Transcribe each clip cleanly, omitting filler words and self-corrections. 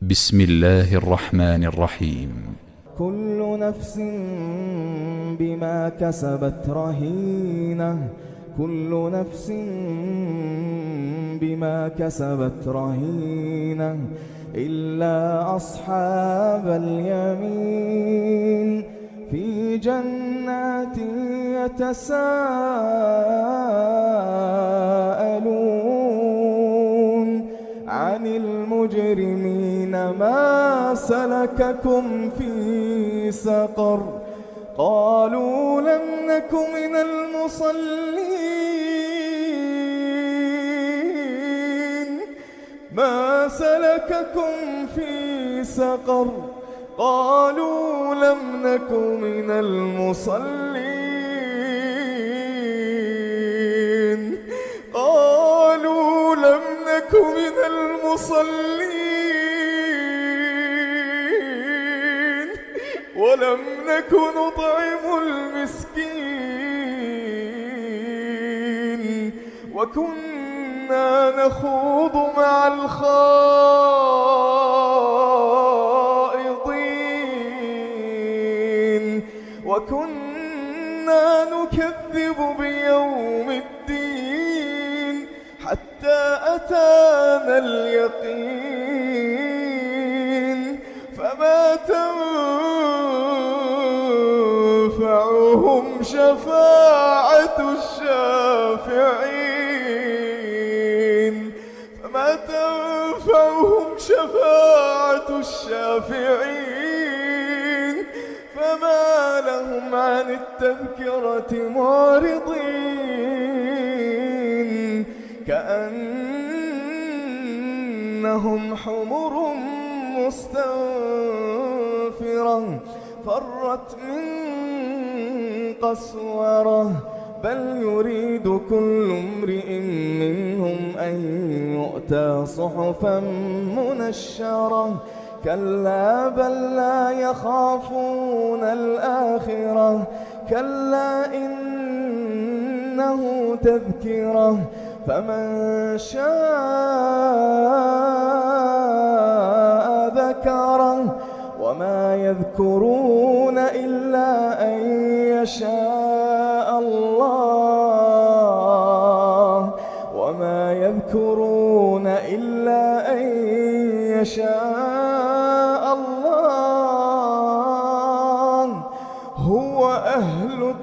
بسم الله الرحمن الرحيم. كل نفس بما كسبت رهينة، كل نفس بما كسبت رهينة إلا أصحاب اليمين في جنات يتساءلون عن المجرمين ما سلككم في سقر قالوا لم نك من المصلين ما سلككم في سقر قالوا لم نك من المصلين قالوا لم نك من المصلين ولم نك نطعم المسكين وكنا نخوض مع الخائضين وكنا نكذب بيوم الدين حتى أتانا اليقين فما تنفعهم شفاعة الشافعين فما تنفعهم شفاعة الشافعين فما لهم عن التذكرة معرضين كأنهم حمر مستنفرة فرت من قسورة بل يريد كل امرئ منهم أن يؤتى صحفا منشرة كلا بل لا يخافون الآخرة كلا إنه تذكرة فمن شاء ذكره وما يذكرون إلا أن يشاء الله وما يذكرون إلا أن يشاء الله هو أهل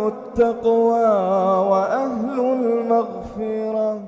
التقوى وأهل المغفرة.